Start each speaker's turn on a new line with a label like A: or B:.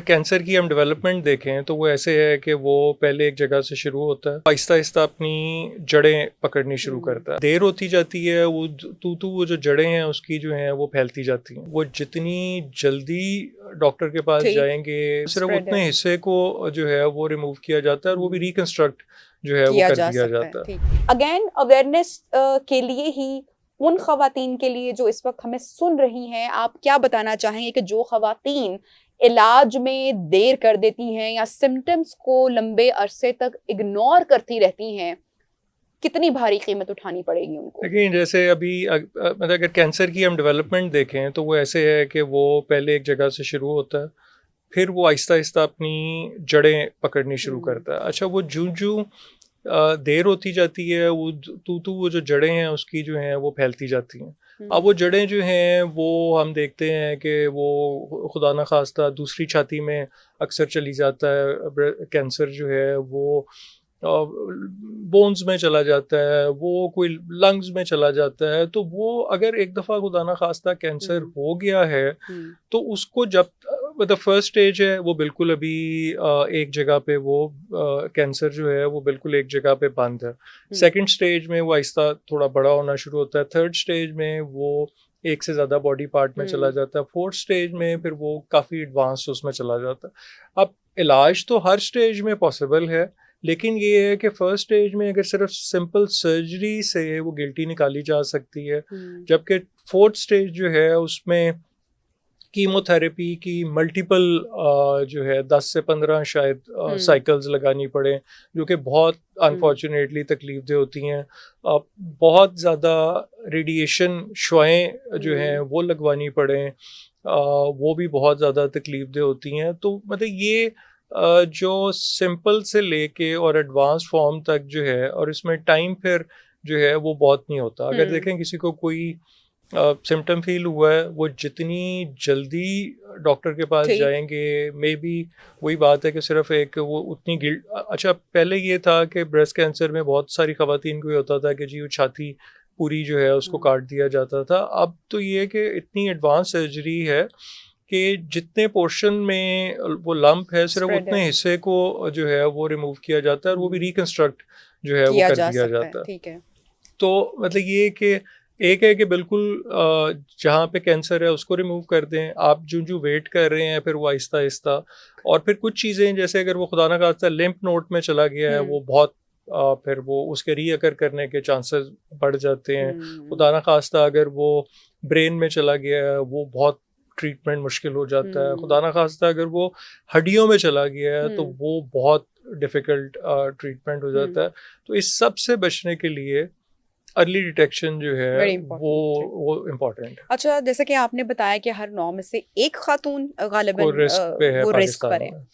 A: Cancer की हम development देखें तो वो ऐसे है कि वो पहले एक जगह से शुरू होता है, आहिस्ता आहिस्ता अपनी जड़ें पकड़नी शुरू करता है। देर होती जाती है, वो जो जड़ें हैं उसकी जो हैं वो फैलती जाती हैं। वो जितनी जल्दी डॉक्टर के पास जाएंगे सिर्फ उतने हिस्से को जो है वो रिमूव किया जाता है और वो भी रिकंस्ट्रक्ट जो है वो कर दिया जाता है।
B: अगेन अवेयरनेस के लिए ही उन खवातीन के लिए जो इस वक्त हमें सुन रही हैं, आप क्या बताना चाहेंगे कि जो खवातीन इलाज में देर कर देती हैं या सिम्टम्स को लंबे अरसे तक इग्नोर करती रहती हैं, कितनी भारी कीमत उठानी पड़ेगी उनको?
A: लेकिन जैसे अभी मतलब अगर कैंसर की हम डेवलपमेंट देखें तो वो ऐसे है कि वो पहले एक जगह से शुरू होता है, फिर वो आहिस्ता आहिस्ता अपनी जड़ें पकड़नी शुरू करता है। अच्छा, वो जूं देर होती जाती है, वो जो जड़ें हैं उसकी जो हैं वो फैलती जाती हैं। अब वो जड़ें जो हैं वो हम देखते हैं कि वो खुदा न खास्ता दूसरी छाती में अक्सर चली जाता है। कैंसर जो है वो बोन्स में चला जाता है, वो कोई लंग्स में चला जाता है। तो वो अगर एक दफ़ा खुदा न खास्ता कैंसर हो गया है तो उसको जब मतलब फर्स्ट स्टेज है वो बिल्कुल अभी एक जगह पे वो कैंसर जो है वो बिल्कुल एक जगह पे बंद है। सेकंड स्टेज में वो आहिस्ता थोड़ा बड़ा होना शुरू होता है। थर्ड स्टेज में वो एक से ज़्यादा बॉडी पार्ट में चला जाता है। फोर्थ स्टेज में फिर वो काफ़ी एडवांस उसमें चला जाता है। अब इलाज तो हर स्टेज में पॉसिबल है, लेकिन ये है कि फर्स्ट स्टेज में अगर सिर्फ सिंपल सर्जरी से वो गिल्टी निकाली जा सकती है, जबकि फोर्थ स्टेज जो है उसमें कीमोथेरेपी की मल्टीपल जो है 10 से 15 शायद साइकिल्स लगानी पड़े, जो कि बहुत अनफॉर्चुनेटली तकलीफदेह होती हैं। बहुत ज़्यादा रेडिएशन शुआएं जो हैं वो लगवानी पड़ें, वो भी बहुत ज़्यादा तकलीफदेह होती हैं। तो मतलब ये जो सिंपल से लेके और एडवांस फॉर्म तक जो है, और इसमें टाइम फिर जो है वो बहुत नहीं होता। अगर देखें किसी को कोई सिम्टम फील हुआ है, वो जितनी जल्दी डॉक्टर के पास जाएंगे, मे बी वही बात है कि सिर्फ एक वो उतनी गिल्ट। अच्छा, पहले ये था कि ब्रेस्ट कैंसर में बहुत सारी खवातीन को ये होता था कि जी वो छाती पूरी जो है उसको काट दिया जाता था। अब तो ये है कि इतनी एडवांस सर्जरी है कि जितने पोर्शन में वो लंप है सिर्फ उतने हिस्से को जो है वो रिमूव किया जाता है और वो भी रिकंस्ट्रक्ट जो है वो कर दिया जाता है।
B: ठीक है।
A: तो मतलब ये कि एक है कि बिल्कुल जहाँ पे कैंसर है उसको रिमूव कर दें। आप जो वेट कर रहे हैं फिर वो आहिस्ता आहिस्ता, और फिर कुछ चीज़ें जैसे अगर वो खुदा ना खास्ता लिम्फ नोड में चला गया है वो बहुत फिर वो उसके रीअकर करने के चांसेस बढ़ जाते हैं। खुदा ना खास्ता अगर वो ब्रेन में चला गया है वो बहुत ट्रीटमेंट मुश्किल हो जाता है। खुदा ना खास्ता अगर वो हड्डियों में चला गया है तो वो बहुत डिफ़िकल्ट ट्रीटमेंट हो जाता है। तो इस सब से बचने के लिए अर्ली डिटेक्शन जो है वो इम्पोर्टेंट है।
B: अच्छा, जैसे कि आपने बताया कि हर 9 में से एक खातून गालिबन
A: रिस्क पे है,
B: वो रिस्क पर
A: पाकिस्तान
B: है।
A: में।